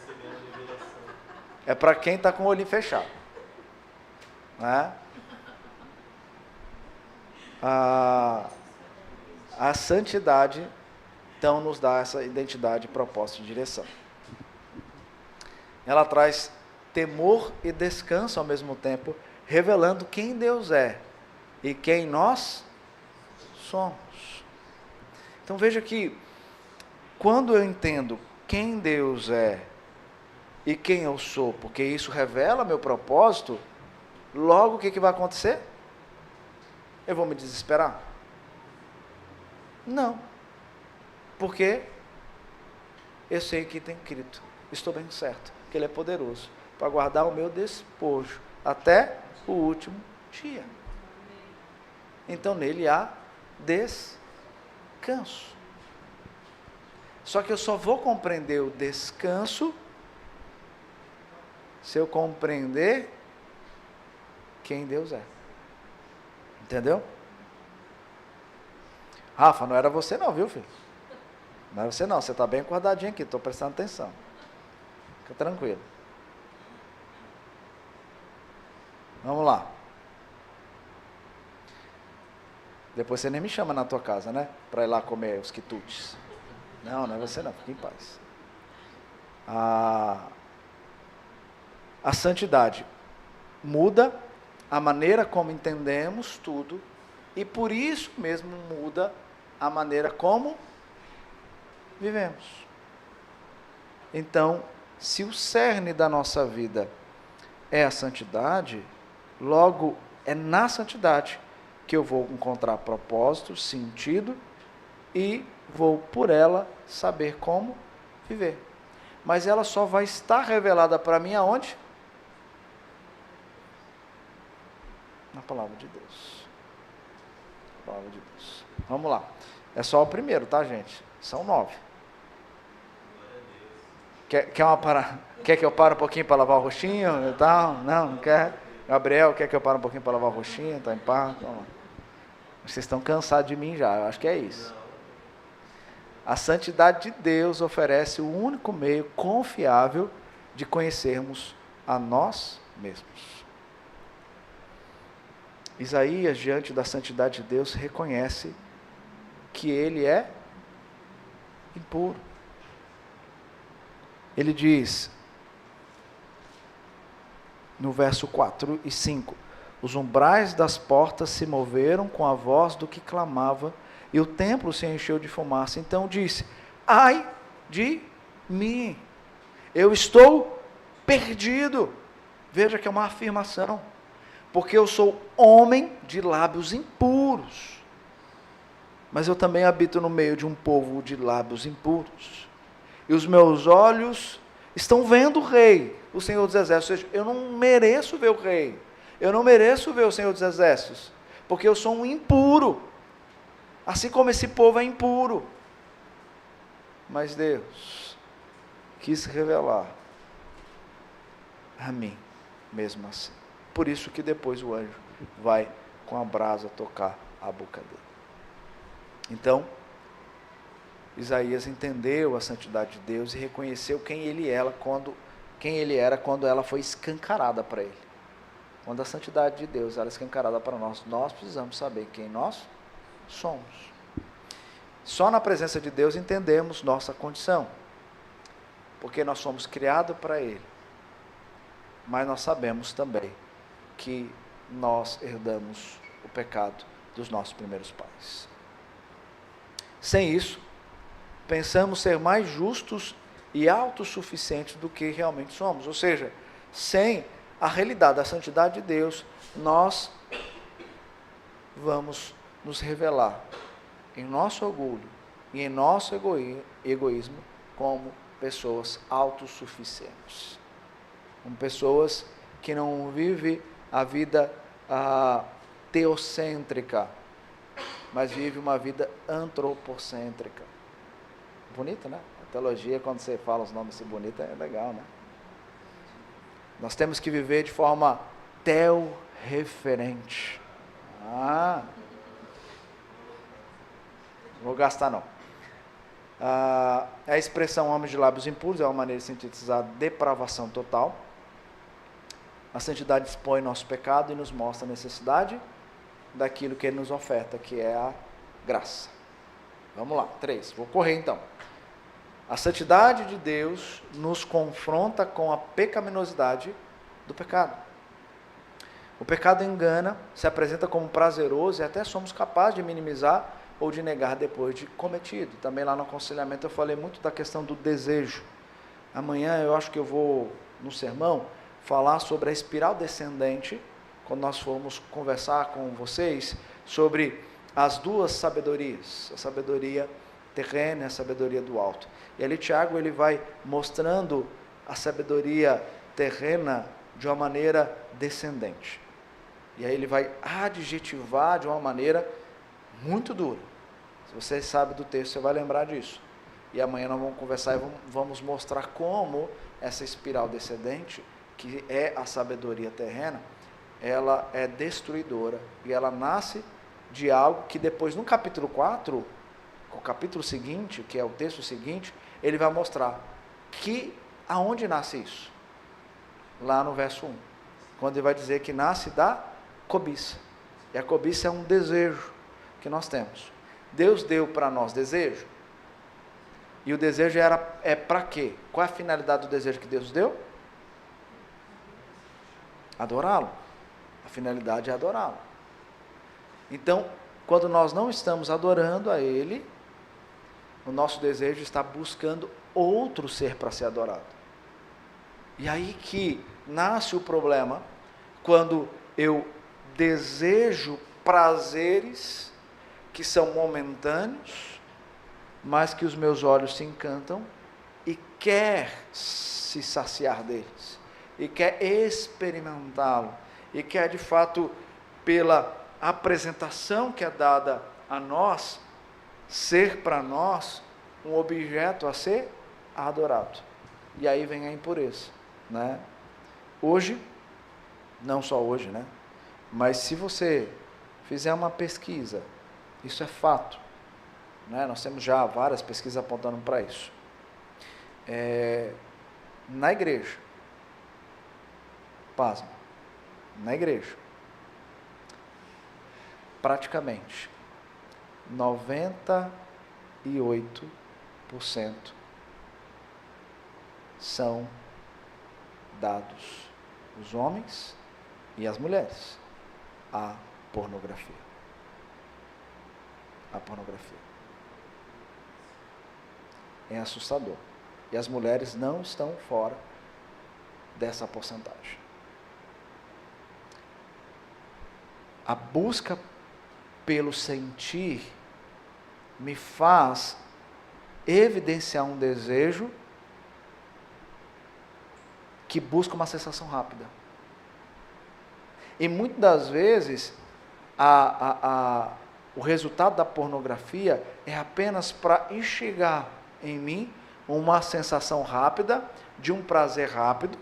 É para quem está com o olhinho fechado. Né? A santidade, então, nos dá essa identidade, propósito e direção. Ela traz temor e descanso ao mesmo tempo, revelando quem Deus é e quem nós somos. Então veja que, quando eu entendo quem Deus é e quem eu sou, porque isso revela meu propósito, logo o que vai acontecer? Eu vou me desesperar? Não. Porque eu sei que tem escrito, estou bem certo, que Ele é poderoso para guardar o meu despojo até o último dia. Então nele há descanso. Só que eu só vou compreender o descanso se eu compreender quem Deus é. Entendeu? Rafa, não era você não, viu, filho? Não era você não, você está bem acordadinho aqui, estou prestando atenção. Fica tranquilo. Vamos lá. Depois você nem me chama na tua casa, né? Para ir lá comer os quitutes. Não, não é você não, fique em paz. A santidade muda a maneira como entendemos tudo e por isso mesmo muda a maneira como vivemos. Então, se o cerne da nossa vida é a santidade, logo é na santidade que eu vou encontrar propósito, sentido e vou por ela saber como viver. Mas ela só vai estar revelada para mim aonde? Na palavra de Deus. Palavra de Deus. Vamos lá. É só o primeiro, tá, gente? São 9. Quer que eu pare um pouquinho para lavar o rostinho e tal? Não quer? Gabriel, quer que eu pare um pouquinho para lavar o rostinho? Está em paz? Vamos lá. Vocês estão cansados de mim já, eu acho que é isso. A santidade de Deus oferece o único meio confiável de conhecermos a nós mesmos. Isaías, diante da santidade de Deus, reconhece que ele é impuro. Ele diz, no verso 4 e 5, os umbrais das portas se moveram com a voz do que clamava, e o templo se encheu de fumaça. Então disse, ai de mim, eu estou perdido. Veja que é uma afirmação, porque eu sou homem de lábios impuros, mas eu também habito no meio de um povo de lábios impuros, e os meus olhos estão vendo o rei, o Senhor dos Exércitos. Ou seja, eu não mereço ver o rei, eu não mereço ver o Senhor dos Exércitos, porque eu sou um impuro, assim como esse povo é impuro. Mas Deus quis revelar a mim, mesmo assim. Por isso que depois o anjo vai com a brasa tocar a boca dele. Então, Isaías entendeu a santidade de Deus e reconheceu quem ele era quando ela foi escancarada para ele. Quando a santidade de Deus era escancarada para nós, nós precisamos saber quem nós somos. Só na presença de Deus entendemos nossa condição, porque nós somos criados para Ele, mas nós sabemos também que nós herdamos o pecado dos nossos primeiros pais. Sem isso, pensamos ser mais justos e autossuficientes do que realmente somos. Ou seja, sem a realidade da santidade de Deus, nós vamos nos revelar em nosso orgulho e em nosso egoísmo como pessoas autossuficientes, como pessoas que não vivem a vida teocêntrica, mas vivem uma vida antropocêntrica. Bonita, né? A teologia, quando você fala os nomes assim bonitos, é legal, né? Nós temos que viver de forma teorreferente. Não vou gastar não. A expressão homem de lábios impuros é uma maneira de sintetizar depravação total. A santidade expõe nosso pecado e nos mostra a necessidade daquilo que Ele nos oferta, que é a graça. Vamos lá, 3. Vou correr então. A santidade de Deus nos confronta com a pecaminosidade do pecado. O pecado engana, se apresenta como prazeroso e até somos capazes de minimizar ou de negar depois de cometido. Também lá no aconselhamento eu falei muito da questão do desejo. Amanhã eu acho que eu vou, no sermão, falar sobre a espiral descendente, quando nós formos conversar com vocês sobre as duas sabedorias, a sabedoria terrena e a sabedoria do alto. E ali Tiago ele vai mostrando a sabedoria terrena de uma maneira descendente. E aí ele vai adjetivar de uma maneira muito dura. Se você sabe do texto, você vai lembrar disso. E amanhã nós vamos conversar e vamos mostrar como essa espiral descendente, que é a sabedoria terrena, ela é destruidora. E ela nasce de algo que depois, no capítulo 4, o capítulo seguinte, que é o texto seguinte, ele vai mostrar que aonde nasce isso? Lá no verso 1, quando ele vai dizer que nasce da cobiça. E a cobiça é um desejo que nós temos. Deus deu para nós desejo. E o desejo é para quê? Qual é a finalidade do desejo que Deus deu? Adorá-lo. A finalidade é adorá-lo. Então, quando nós não estamos adorando a Ele, o nosso desejo está buscando outro ser para ser adorado. E aí que nasce o problema, quando eu desejo prazeres que são momentâneos, mas que os meus olhos se encantam e quer se saciar deles, e quer experimentá-lo, e quer de fato, pela apresentação que é dada a nós, ser para nós um objeto a ser adorado. E aí vem a impureza, né? Hoje, não só hoje, né? Mas se você fizer uma pesquisa, isso é fato, né? Nós temos já várias pesquisas apontando para isso. Na igreja, pasma, na igreja, praticamente 98% são dados os homens e as mulheres à pornografia. A pornografia. É assustador. E as mulheres não estão fora dessa porcentagem. A busca pelo sentir me faz evidenciar um desejo que busca uma sensação rápida. E muitas das vezes, o resultado da pornografia é apenas para instigar em mim uma sensação rápida, de um prazer rápido,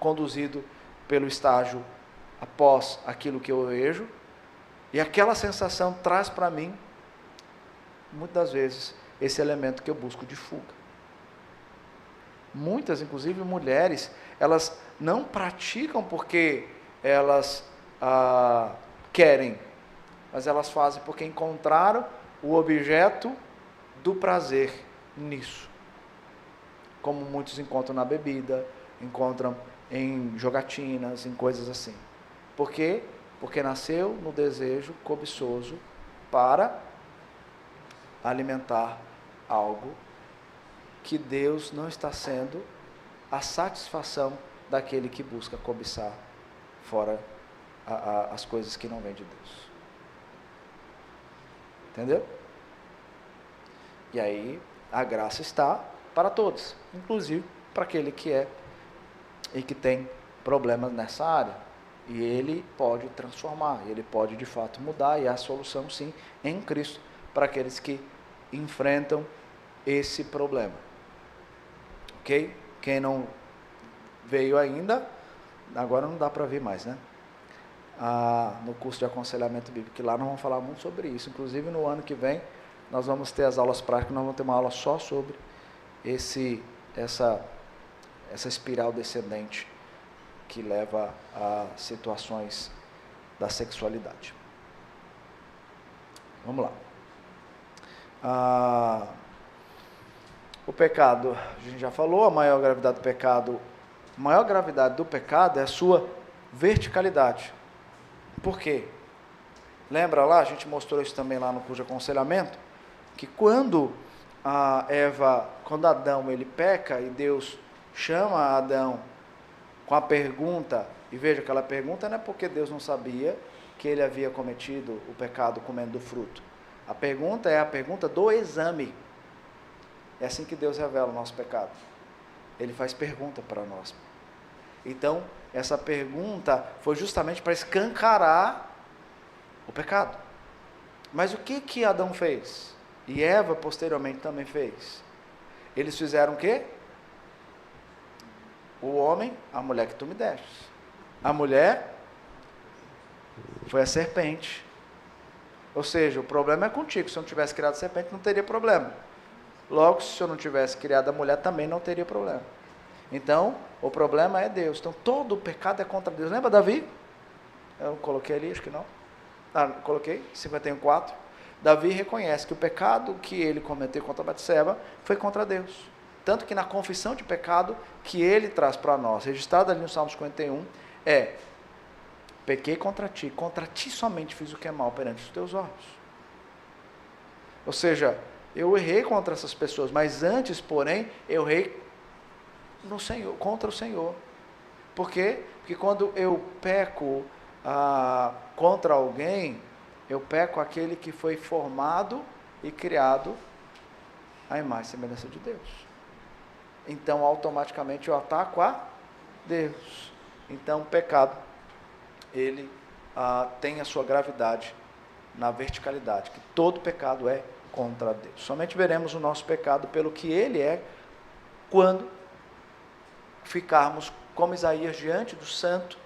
conduzido pelo estágio após aquilo que eu vejo, e aquela sensação traz para mim, muitas das vezes, esse elemento que eu busco de fuga. Muitas, inclusive mulheres, elas não praticam porque elas querem, mas elas fazem porque encontraram o objeto do prazer nisso. Como muitos encontram na bebida, encontram em jogatinas, em coisas assim. Por quê? Porque nasceu no desejo cobiçoso para alimentar algo que Deus não está sendo a satisfação daquele que busca cobiçar fora as coisas que não vêm de Deus. Entendeu? E aí a graça está para todos, inclusive para aquele que é e que tem problemas nessa área. E ele pode transformar, ele pode de fato mudar, e há solução sim em Cristo para aqueles que enfrentam esse problema. Ok? Quem não veio ainda, agora não dá para vir mais, né? No curso de aconselhamento bíblico, que lá nós vamos falar muito sobre isso. Inclusive no ano que vem nós vamos ter as aulas práticas, nós vamos ter uma aula só sobre essa espiral descendente que leva a situações da sexualidade. Vamos lá. O pecado, a gente já falou, a maior gravidade do pecado é a sua verticalidade. Por quê? Lembra lá, a gente mostrou isso também lá no curso de aconselhamento, que quando Adão ele peca e Deus chama Adão com a pergunta, e veja, aquela pergunta não é porque Deus não sabia que ele havia cometido o pecado comendo do fruto. A pergunta é a pergunta do exame. É assim que Deus revela o nosso pecado. Ele faz pergunta para nós. Então, essa pergunta foi justamente para escancarar o pecado. Mas o que Adão fez? E Eva posteriormente também fez. Eles fizeram o quê? O homem, a mulher que tu me deste. A mulher foi a serpente. Ou seja, o problema é contigo. Se eu não tivesse criado a serpente, não teria problema. Logo, se eu não tivesse criado a mulher, também não teria problema. Então, o problema é Deus. Então, todo o pecado é contra Deus. Lembra Davi? Eu não coloquei ali, acho que não. Coloquei, 51:4. Davi reconhece que o pecado que ele cometeu contra Batseba foi contra Deus. Tanto que na confissão de pecado que ele traz para nós, registrado ali no Salmo 51, pequei contra ti somente fiz o que é mal perante os teus olhos. Ou seja, eu errei contra essas pessoas, mas antes, porém, eu errei no Senhor, contra o Senhor. Por quê? Porque quando eu peco contra alguém, eu peco aquele que foi formado e criado à imagem e semelhança de Deus. Então, automaticamente, eu ataco a Deus. Então, o pecado, ele tem a sua gravidade na verticalidade, que todo pecado é contra Deus. Somente veremos o nosso pecado pelo que ele é, quando ficarmos como Isaías diante do santo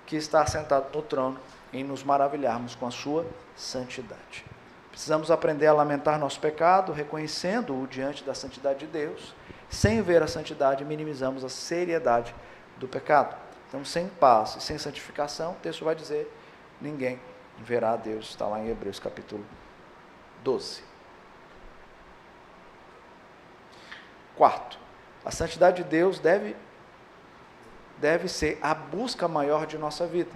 que está sentado no trono e nos maravilharmos com a sua santidade. Precisamos aprender a lamentar nosso pecado, reconhecendo-o diante da santidade de Deus. Sem ver a santidade, minimizamos a seriedade do pecado. Então, sem paz e sem santificação, o texto vai dizer, ninguém verá a Deus. Está lá em Hebreus capítulo 12. Quarto, a santidade de Deus deve ser a busca maior de nossa vida.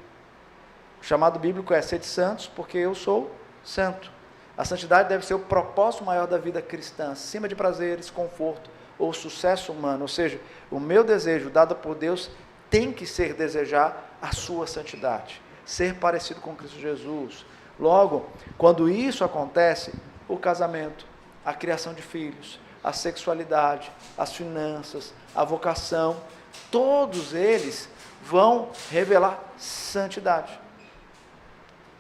O chamado bíblico é sede santos, porque eu sou santo. A santidade deve ser o propósito maior da vida cristã, acima de prazeres, conforto ou sucesso humano. Ou seja, o meu desejo dado por Deus tem que ser desejar a sua santidade, ser parecido com Cristo Jesus. Logo, quando isso acontece, o casamento, a criação de filhos, a sexualidade, as finanças, a vocação, todos eles vão revelar santidade.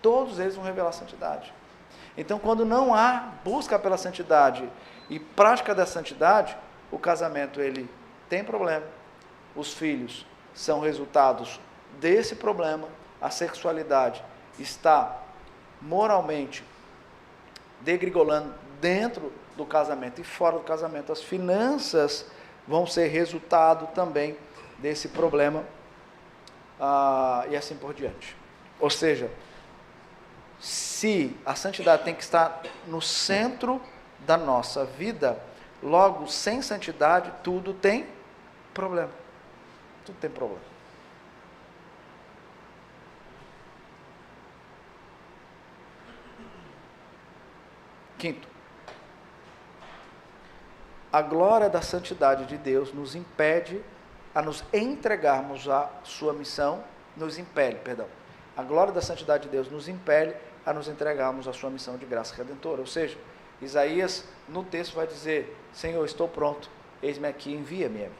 Todos eles vão revelar santidade. Então, quando não há busca pela santidade e prática da santidade, o casamento ele tem problema, os filhos são resultados desse problema, a sexualidade está moralmente degringolando dentro do casamento e fora do casamento, as finanças vão ser resultado também desse problema, e assim por diante. Ou seja, se a santidade tem que estar no centro da nossa vida, logo, sem santidade, tudo tem problema. Tudo tem problema. Quinto, a glória da santidade de Deus nos impede a nos entregarmos à sua missão, a glória da santidade de Deus nos impele a nos entregarmos à sua missão de graça redentora. Ou seja, Isaías no texto vai dizer, Senhor, estou pronto, eis-me aqui, envia-me a mim.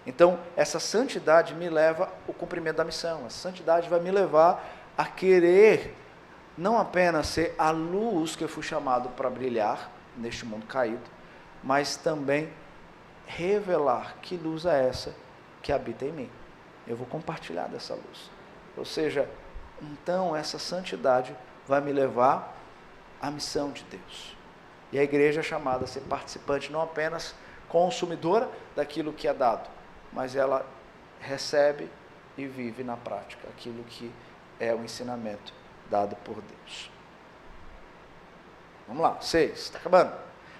Então, essa santidade me leva ao cumprimento da missão, essa santidade vai me levar a querer não apenas ser a luz que eu fui chamado para brilhar neste mundo caído, mas também revelar que luz é essa que habita em mim. Eu vou compartilhar dessa luz. Ou seja, então essa santidade vai me levar à missão de Deus. E a igreja é chamada a ser participante, não apenas consumidora daquilo que é dado, mas ela recebe e vive na prática aquilo que é o ensinamento dado por Deus. Vamos lá, 6, está acabando.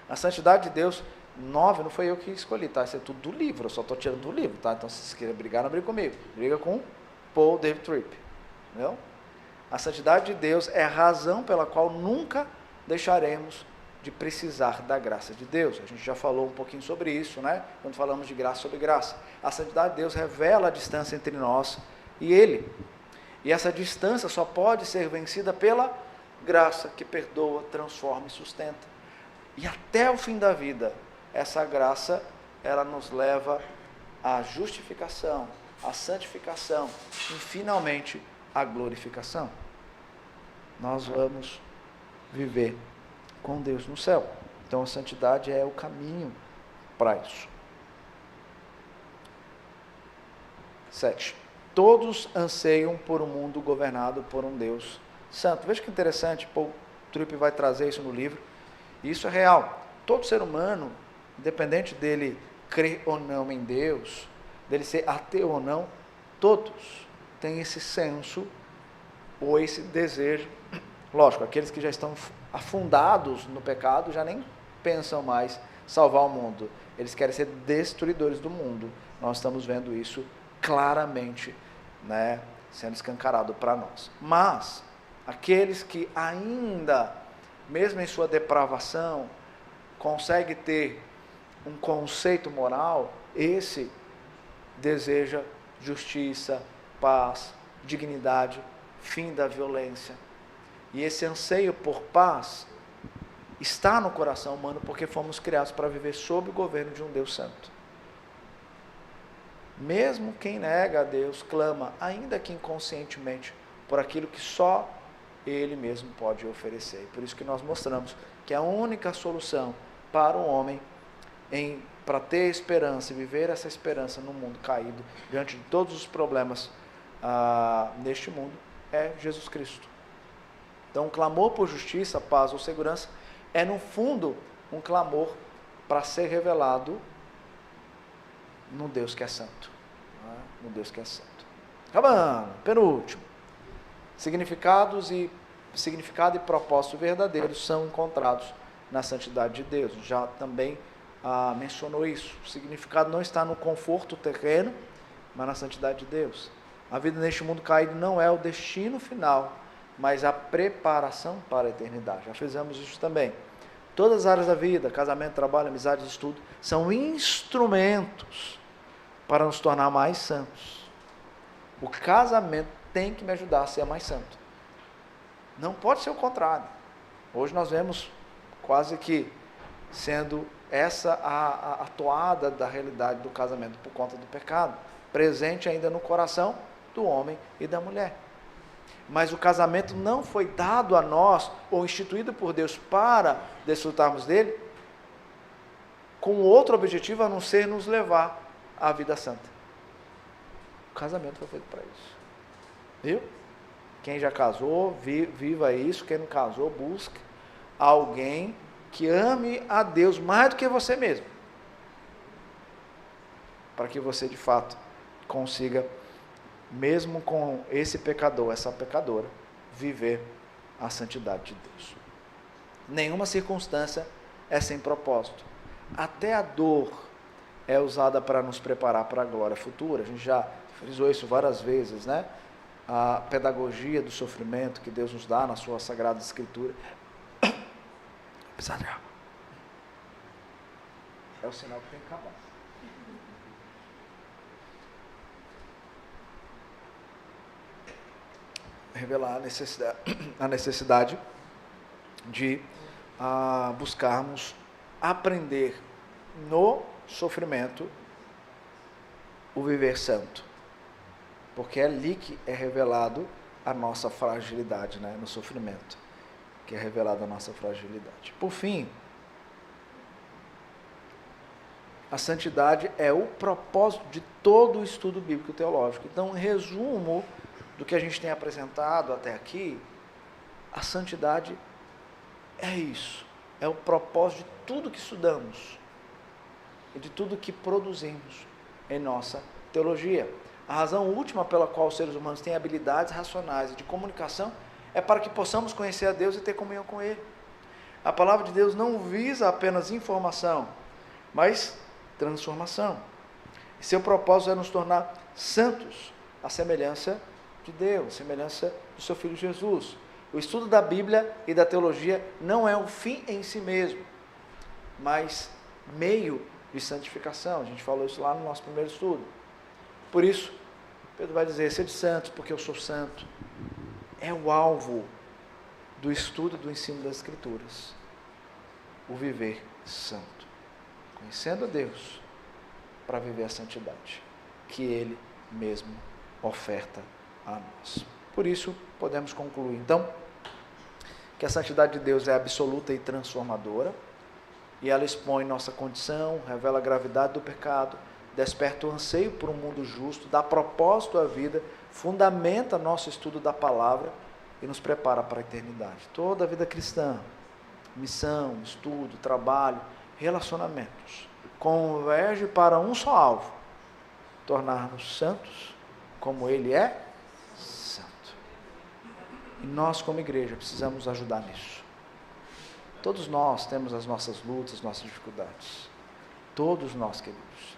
A santidade de Deus, 9, não foi eu que escolhi, tá? Isso é tudo do livro, eu só estou tirando do livro, tá? Então, se vocês querem brigar, não briga comigo. Briga com Paul David Tripp. Entendeu? A santidade de Deus é a razão pela qual nunca deixaremos de precisar da graça de Deus. A gente já falou um pouquinho sobre isso, né? Quando falamos de graça sobre graça. A santidade de Deus revela a distância entre nós e Ele. E essa distância só pode ser vencida pela graça que perdoa, transforma e sustenta. E até o fim da vida, essa graça, ela nos leva à justificação, à santificação e finalmente à glorificação. Nós vamos viver com Deus no céu. Então a santidade é o caminho para isso. 7. Todos anseiam por um mundo governado por um Deus santo. Veja que interessante, Paul Tripp vai trazer isso no livro. Isso é real. Todo ser humano, independente dele crer ou não em Deus, dele ser ateu ou não, todos têm esse senso ou esse desejo. Lógico, aqueles que já estão afundados no pecado já nem pensam mais salvar o mundo. Eles querem ser destruidores do mundo. Nós estamos vendo isso claramente, né, sendo escancarado para nós. Mas aqueles que ainda, mesmo em sua depravação, conseguem ter um conceito moral, esse deseja justiça, paz, dignidade, fim da violência. E esse anseio por paz está no coração humano porque fomos criados para viver sob o governo de um Deus santo. Mesmo quem nega a Deus clama, ainda que inconscientemente, por aquilo que só Ele mesmo pode oferecer. Por isso que nós mostramos que a única solução para o homem para ter esperança e viver essa esperança no mundo caído, diante de todos os problemas neste mundo, é Jesus Cristo. Então, o clamor por justiça, paz ou segurança é, no fundo, um clamor para ser revelado no Deus que é santo. No Deus que é santo. Acabando, penúltimo. Significado e propósito verdadeiros são encontrados na santidade de Deus. Já também mencionou isso. O significado não está no conforto terreno, mas na santidade de Deus. A vida neste mundo caído não é o destino final, mas a preparação para a eternidade. Já fizemos isso também. Todas as áreas da vida, casamento, trabalho, amizade, estudo, são instrumentos para nos tornar mais santos. O casamento tem que me ajudar a ser mais santo. Não pode ser o contrário. Hoje nós vemos quase que sendo essa a toada da realidade do casamento por conta do pecado, presente ainda no coração do homem e da mulher. Mas o casamento não foi dado a nós, ou instituído por Deus para desfrutarmos dele, com outro objetivo a não ser nos levar à vida santa. O casamento foi feito para isso. Viu? Quem já casou, viva isso. Quem não casou, busque alguém que ame a Deus mais do que você mesmo, para que você de fato consiga, mesmo com esse pecador, essa pecadora, viver a santidade de Deus. Nenhuma circunstância é sem propósito. Até a dor é usada para nos preparar para a glória futura. A gente já frisou isso várias vezes, né? A pedagogia do sofrimento que Deus nos dá na sua Sagrada Escritura. Precisa de água. É o sinal que tem que acabar. Revelar a necessidade de buscarmos aprender no sofrimento o viver santo, porque é ali que é revelado a nossa fragilidade, né? No sofrimento que é revelada a nossa fragilidade. Por fim, a santidade é o propósito de todo o estudo bíblico teológico. Então, em resumo do que a gente tem apresentado até aqui, a santidade é isso, é o propósito de tudo que estudamos e de tudo que produzimos em nossa teologia. A razão última pela qual os seres humanos têm habilidades racionais e de comunicação é para que possamos conhecer a Deus e ter comunhão com Ele. A palavra de Deus não visa apenas informação, mas transformação. E seu propósito é nos tornar santos, à semelhança de Deus, semelhança do seu Filho Jesus. O estudo da Bíblia e da teologia não é um fim em si mesmo, mas meio de santificação. A gente falou isso lá no nosso primeiro estudo. Por isso, Pedro vai dizer, sede santos, porque eu sou santo. É o alvo do estudo do ensino das Escrituras, o viver santo, conhecendo a Deus, para viver a santidade que Ele mesmo oferta a nós. Por isso, podemos concluir, então, que a santidade de Deus é absoluta e transformadora, e ela expõe nossa condição, revela a gravidade do pecado, desperta o anseio por um mundo justo, dá propósito à vida, fundamenta nosso estudo da palavra e nos prepara para a eternidade. Toda a vida cristã, missão, estudo, trabalho, relacionamentos, converge para um só alvo, tornar-nos santos como Ele é santo. E nós, como igreja, precisamos ajudar nisso. Todos nós temos as nossas lutas, as nossas dificuldades. Todos nós, queridos.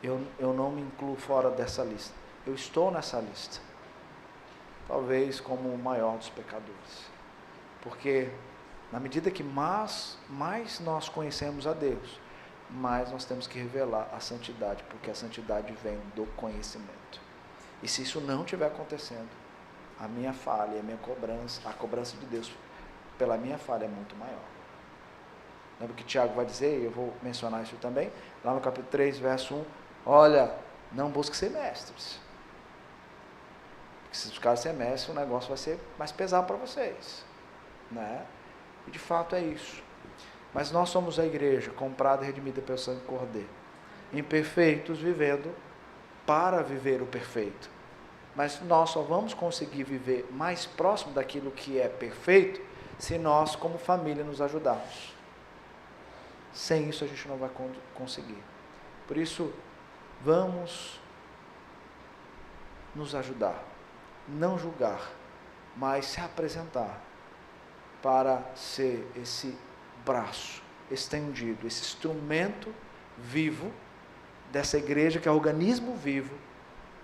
Eu não me incluo fora dessa lista. Eu estou nessa lista. Talvez como o maior dos pecadores. Porque, na medida que mais nós conhecemos a Deus, mais nós temos que revelar a santidade, porque a santidade vem do conhecimento. E se isso não estiver acontecendo, a minha falha, a cobrança de Deus pela minha falha é muito maior. Lembra o que Tiago vai dizer? Eu vou mencionar isso também. Lá no capítulo 3, verso 1. Olha, não busque ser mestres. Porque se buscar ser mestre, o negócio vai ser mais pesado para vocês. Né? E de fato é isso. Mas nós somos a igreja, comprada e redimida pelo sangue do Cordeiro. Imperfeitos, vivendo para viver o perfeito. Mas nós só vamos conseguir viver mais próximo daquilo que é perfeito se nós, como família, nos ajudarmos. Sem isso a gente não vai conseguir. Por isso, vamos nos ajudar, não julgar, mas se apresentar para ser esse braço estendido, esse instrumento vivo dessa igreja que é o organismo vivo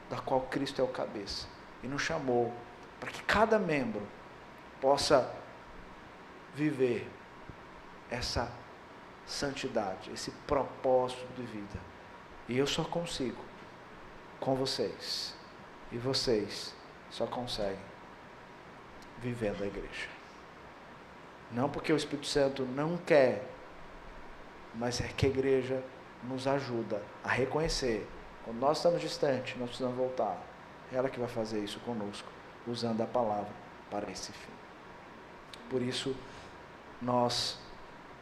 da qual Cristo é o cabeça e nos chamou para que cada membro possa viver essa santidade, esse propósito de vida. E eu só consigo com vocês, e vocês só conseguem vivendo a igreja. Não porque o Espírito Santo não quer, mas é que a igreja nos ajuda a reconhecer. Quando nós estamos distantes, nós precisamos voltar. É ela que vai fazer isso conosco, usando a palavra para esse fim. Por isso, nós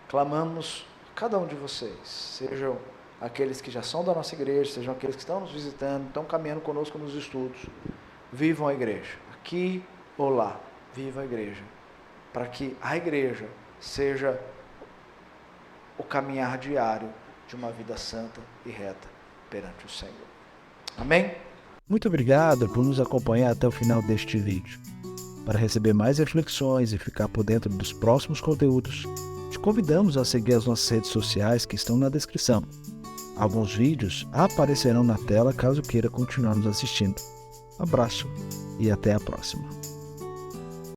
clamamos cada um de vocês, sejam aqueles que já são da nossa igreja, sejam aqueles que estão nos visitando, estão caminhando conosco nos estudos, vivam a igreja, aqui ou lá, vivam a igreja, para que a igreja seja o caminhar diário de uma vida santa e reta perante o Senhor. Amém? Muito obrigado por nos acompanhar até o final deste vídeo. Para receber mais reflexões e ficar por dentro dos próximos conteúdos, te convidamos a seguir as nossas redes sociais que estão na descrição. Alguns vídeos aparecerão na tela caso queira continuar nos assistindo. Abraço e até a próxima.